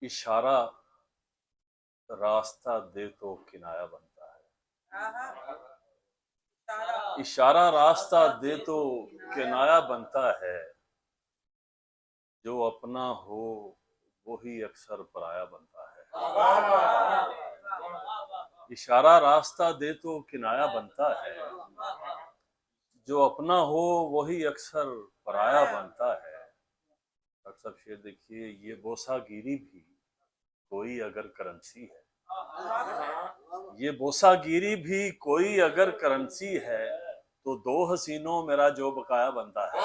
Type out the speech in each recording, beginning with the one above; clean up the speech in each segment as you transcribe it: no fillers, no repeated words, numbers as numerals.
इशारा रास्ता दे तो किनाया बनता है। इशारा रास्ता दे तो किनाया बनता है। जो अपना हो वही अक्सर पराया बनता है। इशारा रास्ता दे तो किनाया बनता है। जो अपना हो वही अक्सर पराया बनता है। डॉक्टर साहब शेर देखिए, ये बोसागिरी भी कोई अगर करेंसी है, ये बोसागिरी भी कोई अगर करेंसी है, तो दो हसीनों मेरा जो बकाया बनता है।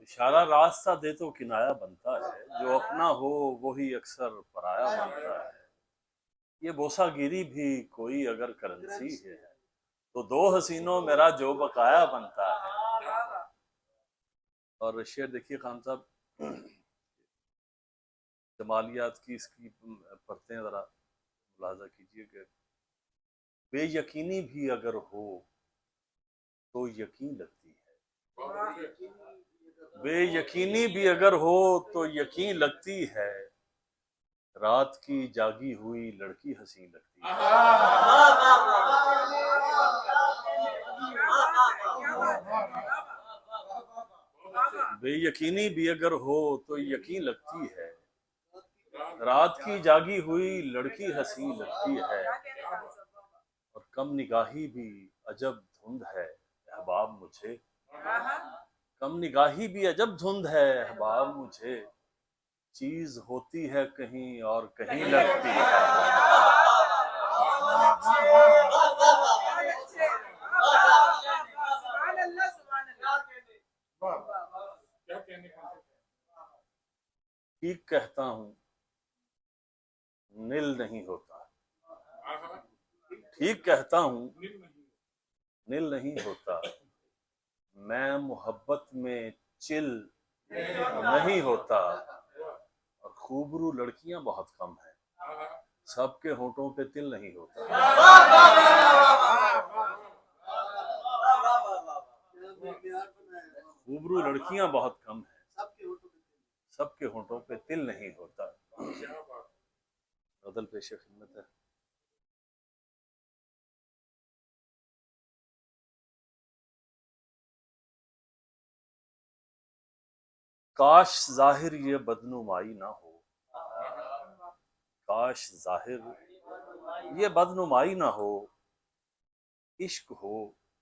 इशारा रास्ता दे तो किनाया बनता है। जो अपना हो वही अक्सर पराया बनता है। ये बोसागिरी भी कोई अगर करेंसी है, तो दो हसीनों मेरा जो बकाया बनता है। और शेर देखिए खान साहब, जमालियात की इसकी पढ़ते हैं, जरा मुलाजा कीजिए कि बेयकीनी भी अगर हो तो यकीन लगती है। बेयकीनी भी अगर हो तो यकीन लगती है। रात की जागी हुई लड़की हंसी लगती है। बेयकीनी भी अगर हो तो यकीन लगती है। रात की जागी हुई लड़की हंसी लगती है। और कम निगाही भी अजब धुंध है अहबाब मुझे। कम निगाही भी अजब धुंध है अहबाब मुझे। चीज होती है कहीं और कहीं लगती है। ठीक कहता हूँ नील नहीं होता। ठीक कहता हूँ नील नहीं होता। मैं मोहब्बत में चिल नहीं होता। और खूबरू लड़कियां बहुत कम हैं। सबके होठों पे तिल नहीं होता। खूबरू लड़कियां बहुत कम हैं। सबके होठों पे तिल नहीं होता। बदल पेशे खिदमत है। काश जाहिर ये बदनुमाई ना हो। काश जाहिर ये बदनुमाई ना हो। इश्क हो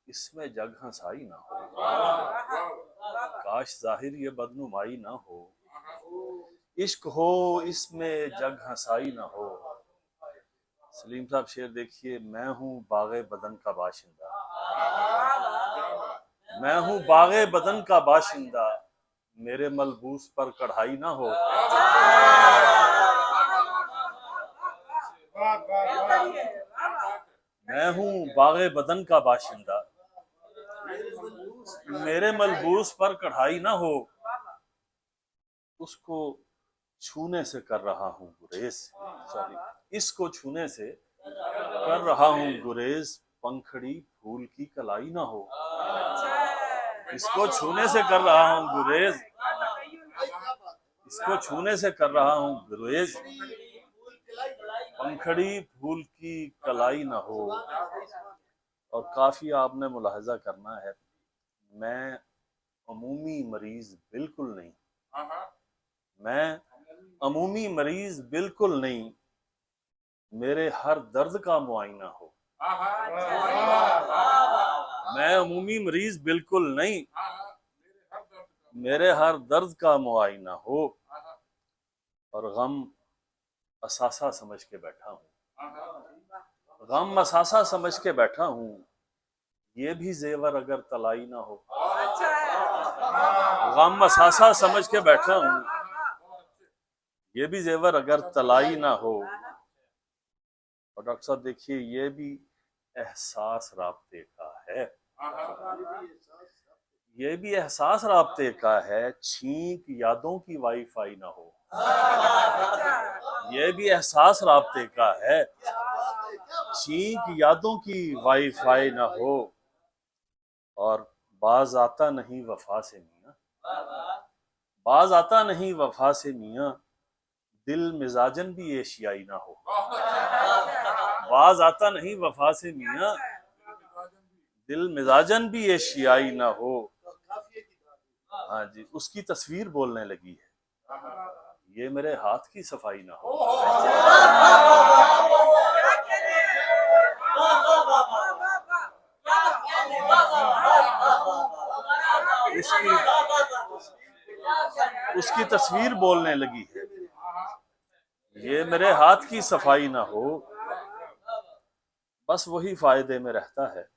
इसमें जग हंसाई ना हो। काश जाहिर ये बदनुमाई ना हो। इश्क हो इसमें जग हंसाई ना हो। सलीम साहब शेर देखिए, मैं हूँ बागे बदन का बाशिंदा। मैं हूँ बागे बदन का बाशिंदा। मेरे मलबूस पर कढ़ाई ना हो। मैं हूँ बागे बदन का बाशिंदा। मेरे मलबूस पर कढ़ाई ना हो। उसको छूने से कर रहा हूँ गुरेज। सॉरी, इसको छूने से कर रहा हूँ गुरेज। पंखड़ी फूल की कलाई ना हो। इसको छूने से कर रहा हूँ गुरेज। इसको छूने से कर रहा हूँ गुरेज। पंखड़ी फूल की कलाई ना हो। और काफी आपने मुलाहजा करना है, मैं अमूमी मरीज बिल्कुल नहीं। मैं अमूमी मरीज बिल्कुल नहीं। मेरे हर दर्द का मुआयना हो। मैं अमूमी मरीज बिल्कुल नहीं। मेरे हर दर्द का मुआयना हो। और गम असासा समझ के बैठा हूँ। गम असासा समझ के बैठा हूँ। ये भी जेवर अगर तलाई ना हो। गम असासा समझ के बैठा हूँ। ये भी जेवर अगर तलाई ना हो। और डॉक्टर साहब देखिए, ये भी एहसास राब्ते का है। ये भी एहसास राब्ते का है। छींक यादों की वाईफाई ना हो। ये भी एहसास राब्ते का है। चीख यादों की वाईफाई ना हो, और बाज आता नहीं वफा से मियां, बाज आता नहीं वफा से मियां, दिल मिजाजन भी एशियाई ना हो। बाज आता नहीं वफा से मियां, दिल मिजाजन भी एशियाई ना हो। हाँ जी, उसकी तस्वीर बोलने लगी है, ये मेरे हाथ की सफाई ना हो। उसकी उसकी तस्वीर बोलने लगी है, ये मेरे हाथ की सफाई ना हो। बस वही फायदे में रहता है,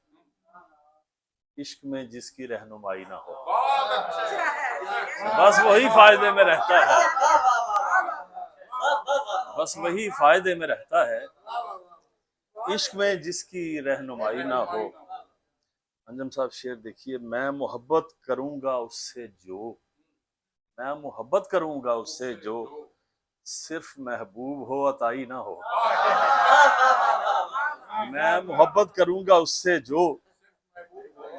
इश्क में जिसकी रहनुमाई ना हो। बस वही फायदे में रहता है, बस वही फायदे में रहता है, इश्क में जिसकी रहनुमाई ना हो। अंजम साहब शेर देखिए, मैं मोहब्बत करूंगा उससे जो, मैं मोहब्बत करूंगा उससे जो, सिर्फ महबूब हो अताई ना हो। मैं मोहब्बत करूंगा उससे जो,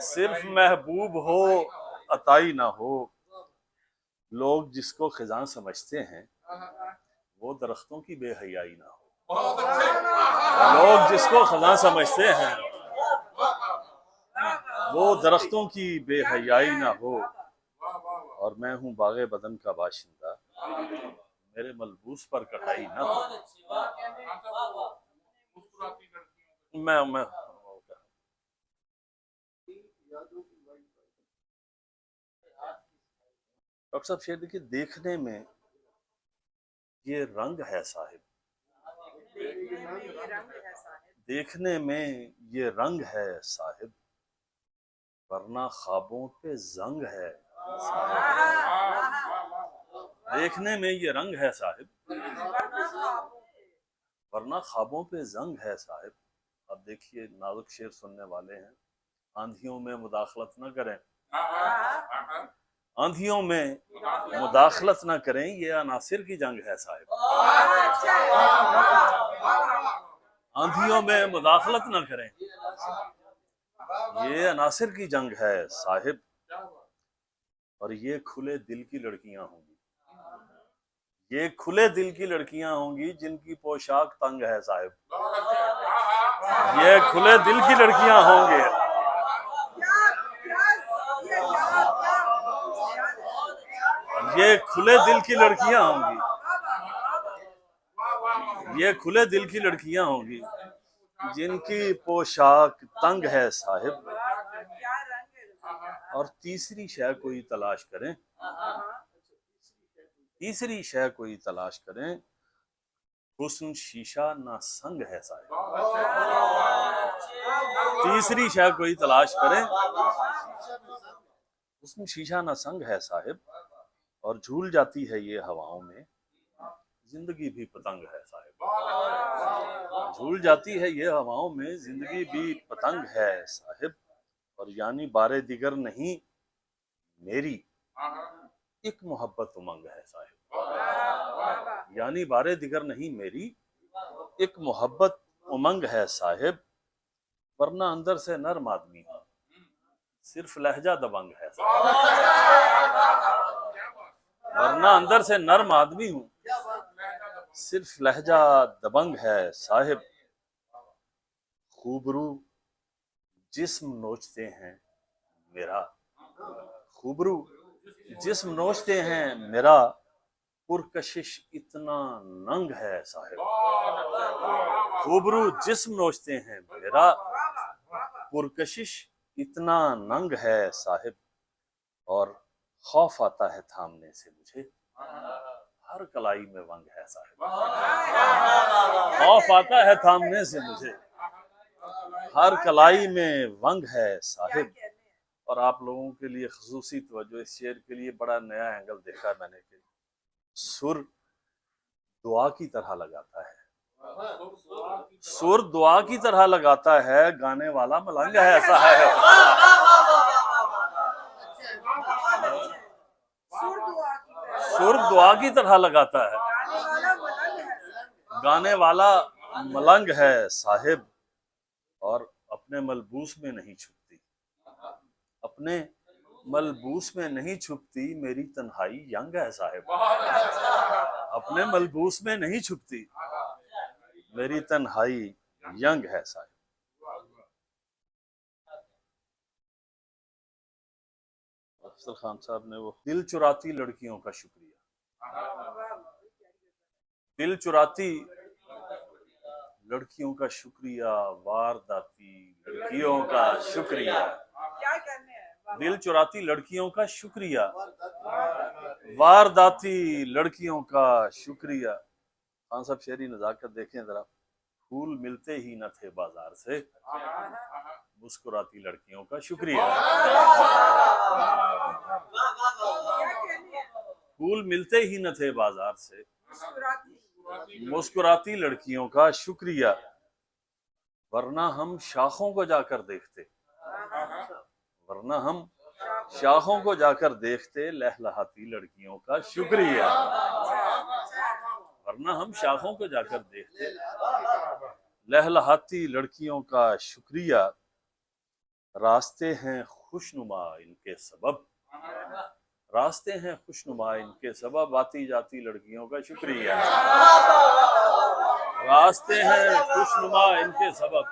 सिर्फ महबूब हो अताई ना हो। लोग जिसको खिजां समझते हैं, वो दरख्तों की बेहयाई ना हो। लोग जिसको खिजां समझते हैं, वो दरख्तों की बेहयाई ना हो। और मैं हूँ बागे बदन का बाशिंदा, मेरे मलबूस पर कटाई ना हो। मैं डॉक्टर साहब शेर देखिए, देखने में ये रंग है साहिब, देखने में ये रंग है साहिब, वरना ख्वाबों पे जंग है साहिब। देखने में ये रंग है साहिब, वरना ख्वाबों पे जंग है साहिब। अब देखिए, नाजुक शेर सुनने वाले हैं, आंधियों में मुदाखलत न करें, आंधियों में मुदाखलत न करें, ये अनासिर की जंग है साहिब। आंधियों में मुदाखलत न करें, ये अनासिर की जंग है साहिब। और ये खुले दिल की लड़कियां होंगी, ये खुले दिल की लड़कियां होंगी जिनकी पोशाक तंग है साहिब। ये खुले दिल की लड़कियां होंगे, ये खुले दिल की लड़कियां होंगी, ये खुले दिल की लड़कियां होंगी जिनकी पोशाक तंग है साहिब। और तीसरी शय कोई तलाश करें, तीसरी शय कोई तलाश करें, हुस्न शीशा ना संग है साहिब। तीसरी शय कोई तलाश करें, हुस्न शीशा ना संग है साहिब। और झूल जाती है ये हवाओं में, जिंदगी भी पतंग है साहिब। झूल जाती है ये हवाओं में, जिंदगी भी पतंग है साहिब। और यानी बारे दिगर नहीं मेरी, एक मोहब्बत उमंग है साहिब। यानी बारे दिगर नहीं मेरी, एक मोहब्बत उमंग है साहिब। वरना अंदर से नर्म आदमी हूं, सिर्फ लहजा दबंग है साहिब। वरना अंदर से नर्म आदमी हूं, सिर्फ लहजा दबंग है साहिब। खूबरू जिस्म नोचते हैं मेरा, खूबरू जिस्म नोचते हैं मेरा, पुरकशिश इतना नंग है साहिब। खूबरू जिस्म नोचते हैं मेरा, पुरकशिश इतना नंग है साहिब। और खौफ आता है थामने से मुझे, हर कलाई में वंग है साहिब। खौफ आता है थामने से मुझे, हर कलाई में वंग है साहिब। और आप लोगों के लिए खसूसी तवज्जो, इस शेर के लिए बड़ा नया एंगल देखा मैंने कि सुर दुआ की तरह लगाता है, सुर दुआ की तरह लगाता है, गाने वाला मलंग है साहिब। सुर दुआ की तरह लगाता है, गाने वाला मलंग है साहिब और अपने मलबूस में नहीं छुपती, अपने मलबूस में नहीं छुपती, मेरी तन्हाई यंग है साहिब। अपने मलबूस में नहीं छुपती, मेरी तन्हाई यंग है साहिब। अफजल खान साहब ने वो दिल चुराती लड़कियों का शुक्रिया, दिल चुराती लड़कियों का शुक्रिया, वारदाती लड़कियों का शुक्रिया, दिल चुराती लड़कियों का शुक्रिया, वारदाती लड़कियों का शुक्रिया। खान साहब शेरी नजाकत देखें जरा। फूल मिलते ही न थे बाजार से, मुस्कुराती लड़कियों का शुक्रिया। फूल मिलते ही न थे बाजार से, मुस्कुराती लड़कियों का शुक्रिया, वरना हम शाखों को जाकर देखते, वरना हम शाखों को जाकर देखते, लहलहाती लड़कियों का शुक्रिया, वरना हम शाखों को जाकर देखते, लहलहाती लड़कियों का शुक्रिया। रास्ते हैं खुशनुमा इनके सबब, रास्ते हैं खुशनुमा इनके सबब, आती जाती लड़कियों का शुक्रिया। रास्ते हैं खुशनुमा इनके सबब,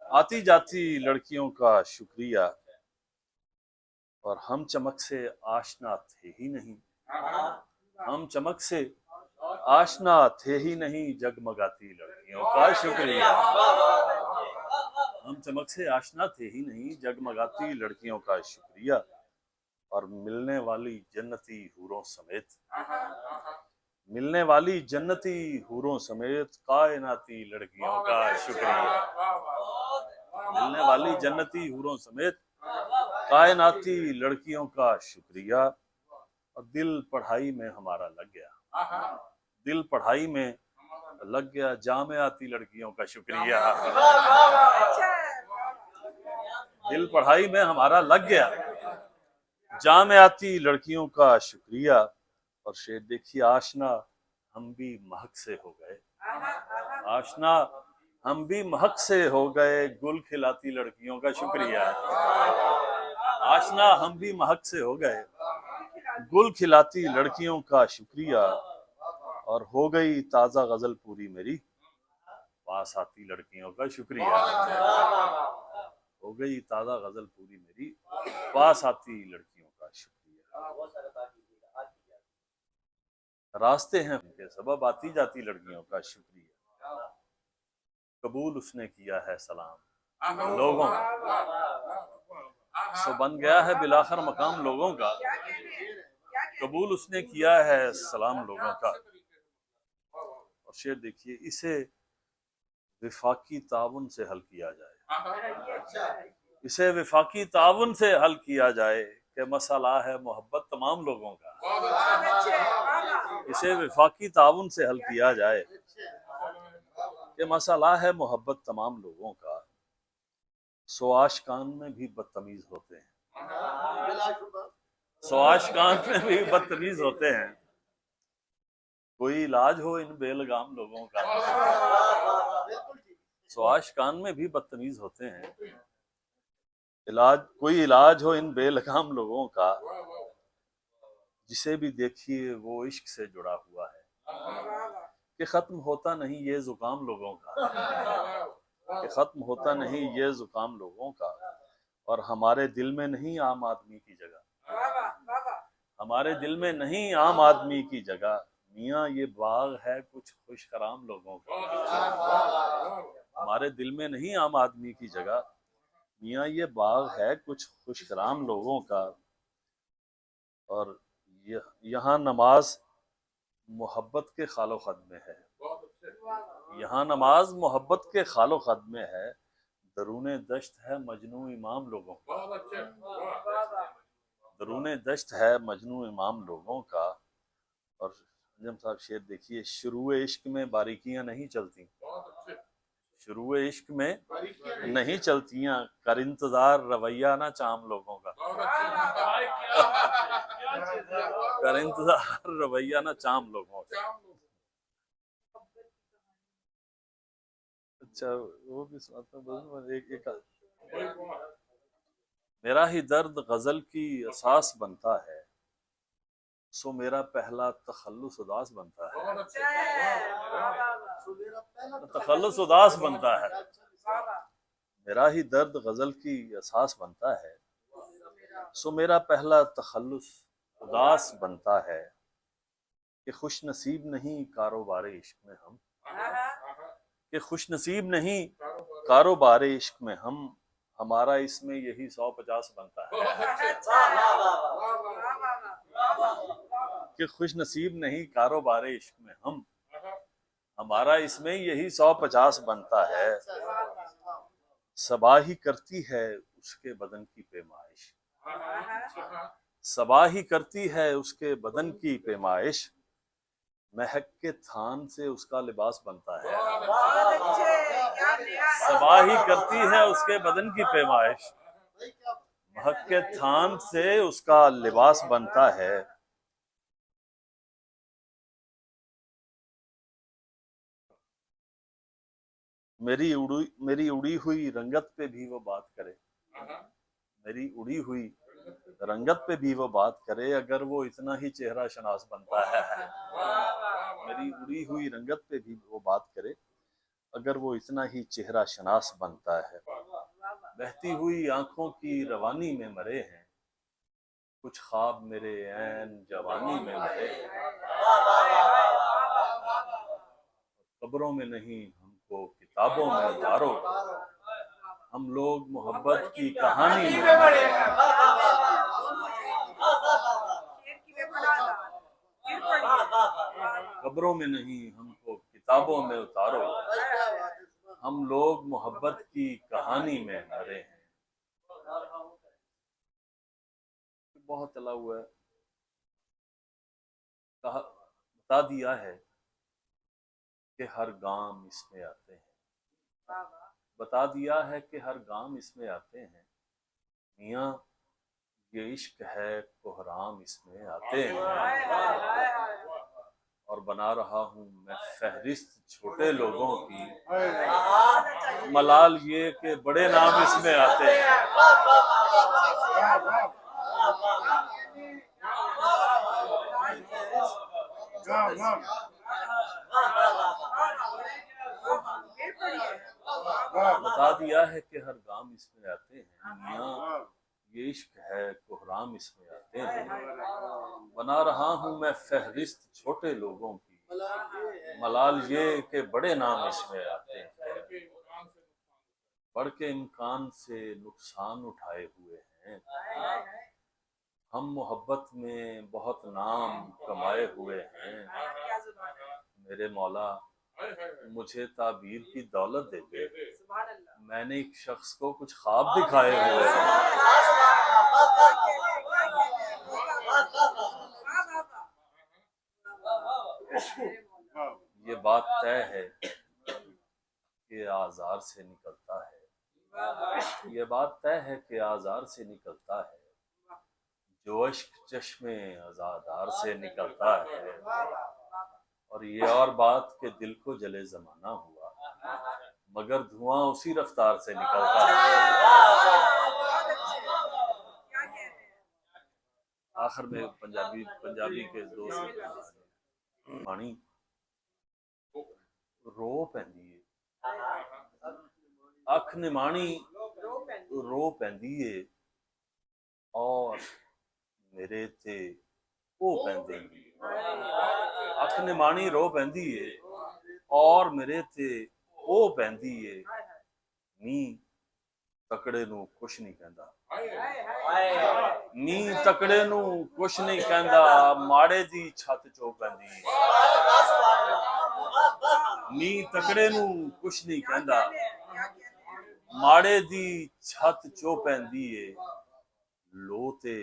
आती जाती लड़कियों का शुक्रिया। और हम चमक से आशना थे ही नहीं, हम चमक से आशना थे ही नहीं, जगमगाती लड़कियों का शुक्रिया। हम चमक से आशना थे ही नहीं, जगमगाती लड़कियों का शुक्रिया। और मिलने वाली जन्नती हूरों समेत, मिलने वाली जन्नती हूरों समेत, कायनाती लड़कियों का शुक्रिया। मिलने वाली जन्नती हूरों समेत, कायनाती लड़कियों का शुक्रिया। और दिल पढ़ाई में हमारा लग गया, दिल पढ़ाई में लग गया, जामियाती लड़कियों का शुक्रिया। दिल पढ़ाई में हमारा लग गया, जामियाती लड़कियों का शुक्रिया। और शेर देखिए, आशना हम भी महक से हो गए, आशना हम भी महक से हो गए, गुल खिलाती लड़कियों का शुक्रिया। आशना हम भी महक से हो गए, गुल खिलाती लड़कियों का शुक्रिया। और हो गई ताजा गजल पूरी मेरी, पास आती लड़कियों का शुक्रिया। हो गई ताजा गजल पूरी मेरी, पास आती लड़कियों का शुक्रिया। रास्ते हैं उनके सबब, आती जाती लड़कियों का शुक्रिया। कबूल उसने किया है सलाम लोगों का, सो बन गया है बिलाखिर मकाम लोगों का। कबूल उसने किया है सलाम लोगों का। और शेर देखिए, इसे विफाकी ताउन से हल किया जाए, इसे विफाकी ताउन से हल किया जाए, कि मसला है मोहब्बत तमाम लोगों का। इसे विफाकी ताउन से हल किया जाए, कि मसला है मोहब्बत तमाम लोगों का। सो आशिकान में भी बदतमीज होते हैं, सो आशिकान में भी बदतमीज होते हैं, कोई इलाज हो इन बेलगाम लोगों का। सो आशिकान में भी बदतमीज होते हैं, इलाज कोई इलाज हो इन बेलगाम लोगों का। जिसे भी देखिए वो इश्क से जुड़ा हुआ है, कि खत्म होता नहीं ये जुकाम लोगों का, कि खत्म होता नहीं ये जुकाम लोगों का। और हमारे दिल में नहीं आम आदमी की जगह, हमारे दिल में नहीं आम आदमी की जगह, मियाँ ये बाग है कुछ खुशकराम लोगों का। हमारे दिल में नहीं आम आदमी की जगह, मियाँ ये बाग है कुछ खुशकराम लोगों का। और यहाँ नमाज मोहब्बत के खालो खद में है, यहाँ नमाज मोहब्बत के खालो खद में है, दरूने दश्त है मजनू इमाम लोगों का, दरूने दश्त है मजनू इमाम लोगों का। और अंजम साहब शेर देखिए, शुरू इश्क में बारीकियां नहीं चलती, शुरू इश्क में नहीं चलतियां, कर इंतजार रवैया ना चाम लोगों का, कर इंतजार रवैया ना चाम लोगों का। अच्छा वो भी सुनाता हूँ, बस एक मेरा ही दर्द गजल की असास बनता है, सो मेरा पहला तखल्लुस उदास बनता है। तखल्लुस उदास बनता है, मेरा ही दर्द गजल की असास बनता है, सो मेरा पहला तखल्लुस उदास बनता है कि खुश नसीब नहीं कारोबार इश्क में हम, कि खुश नसीब नहीं कारोबार इश्क में हम, हमारा इसमें यही 150 बनता है। कि खुश नसीब नहीं कारोबार इश्क में हम, हमारा इसमें यही 150 बनता है। सबा ही करती है उसके बदन की पैमाइश, सबा ही करती है उसके बदन की पैमाइश, महक के थान से उसका लिबास बनता है। सबा ही करती है उसके बदन की पैमाइश, महक के थान से उसका लिबास बनता है। मेरी उड़ी हुई रंगत पे भी वो बात करे, मेरी उड़ी हुई रंगत पे भी वो बात करे, अगर वो इतना ही चेहरा शनास बनता है। मेरी उड़ी हुई रंगत पे भी वो बात करे, अगर वो इतना ही चेहरा शनास बनता है। बहती हुई आंखों की रवानी में मरे हैं, कुछ ख्वाब मेरे ऐन जवानी में मरे हैं। कब्रों में नहीं हमको किताबों में उतारो, हम लोग मोहब्बत की कहानी में मरे हैं। कब्रों में नहीं हमको किताबों में उतारो, हम लोग मोहब्बत की कहानी में मरे हैं। बहुत चला हुआ है, बता दिया है कि हर गांव इसमें आते हैं, बता दिया है कि हर गांव इसमें आते हैं, मियाँ ये इश्क है कोहराम इसमें आते हैं। और बना रहा हूँ मैं फहरिस्त छोटे लोगों की, मलाल ये कि बड़े नाम इसमें आते हैं। बता दिया है कि हर गांव इसमें आते हैं, मियाँ ये इश्क है कोहराम इसमें आते हैं। बना रहा हूँ मैं फहरिस्त छोटे लोगों की, मलाल ये कि बड़े नाम इसमें आते हैं। बढ़ के इम्कान से नुकसान उठाए हुए हैं, हम मोहब्बत में बहुत नाम कमाए हुए हैं। मेरे मौला मुझे ताबीर की दौलत दे दे, मैंने एक शख्स को कुछ ख्वाब दिखाए हुए हैं। ये बात तय है कि आज़ार से निकलता है, ये बात तय है कि आज़ार से निकलता है, जो अश्क चश्मे अज़ादार से निकलता है। और ये और बात कि दिल को जले जमाना हुआ, मगर धुआं उसी रफ्तार से निकलता है। आखिर में पंजाबी के दोस्त पानी रो पैंदी है, अख निमाणी रो पैंदी है, और मेरे ते ओ पैंदे नी। अख निमाणी रो पैंदी है, और मेरे ते ओ पैंदी है, नी तकड़े नू कुछ नहीं कहंदा, नी तकड़े नू कुछ नहीं कहंदा, माड़े दी छत चो पैंदी है। नी तकड़े नू कुछ नहीं कहंदा, माड़े दी छत चो पैंदी है, लो ते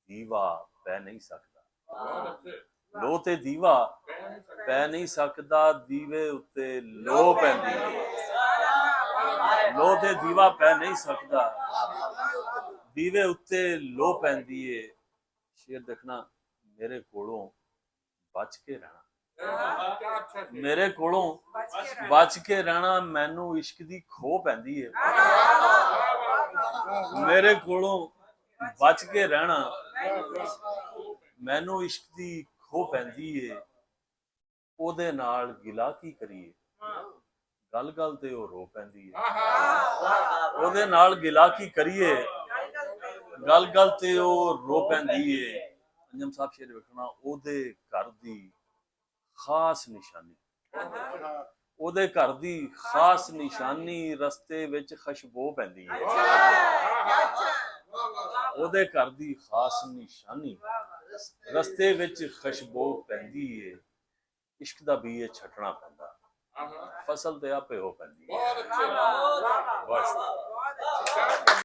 दीवा पै नहीं सकदा, लो ते दीवा पै नहीं सकदा, दीवे उत्ते लो पैंदी है। लो ते दीवा पै नहीं सकदा, दीवे उत्ते लो पैंदी है। शेर देखना मेरे कोलों बच के रहना, ਮੇਰੇ ਕੋਲੋਂ ਬਚ ਕੇ ਰਹਿਣਾ ਮੈਨੂੰ ਇਸ਼ਕ ਦੀ ਖੋਹ ਪੈਂਦੀ ਏ। ਮੇਰੇ ਕੋਲੋਂ ਬਚ ਕੇ ਰਹਿਣਾ ਮੈਨੂੰ ਇਸ਼ਕ ਦੀ ਖੋਹ ਪੈਂਦੀ ਏ। ਉਹਦੇ ਨਾਲ ਗਿਲਾ ਕੀ ਕਰੀਏ, ਗੱਲ ਗੱਲ ਤੇ ਉਹ ਰੋ ਪੈਂਦੀ ਏ। ਉਹਦੇ ਨਾਲ ਗਿਲਾ ਕੀ ਕਰੀਏ, ਗੱਲ ਗੱਲ ਤੇ ਉਹ ਰੋ ਪੈਂਦੀ ਏ। ਅੰਜਮ ਸਾਹਿਬ ਸ਼ੇਰ ਵੇਖਣਾ, ਉਹਦੇ ਘਰ ਦੀ ਖਾਸ ਨਿਸ਼ਾਨੀ, ਉਹਦੇ ਘਰ ਦੀ ਖਾਸ ਨਿਸ਼ਾਨੀ ਰਸਤੇ ਵਿੱਚ ਖੁਸ਼ਬੂ ਪੈਂਦੀ ਹੈ। ਉਹਦੇ ਘਰ ਦੀ ਖਾਸ ਨਿਸ਼ਾਨੀ ਰਸਤੇ ਵਿੱਚ ਖੁਸ਼ਬੂ ਪੈਂਦੀ ਹੈ। ਇਸ਼ਕ ਦਾ ਬੀਏ ਛੱਟਣਾ ਪੈਂਦਾ, ਫਸਲ ਤੇ ਆਪੇ ਹੋ ਪੈਂਦੀ ਹੈ।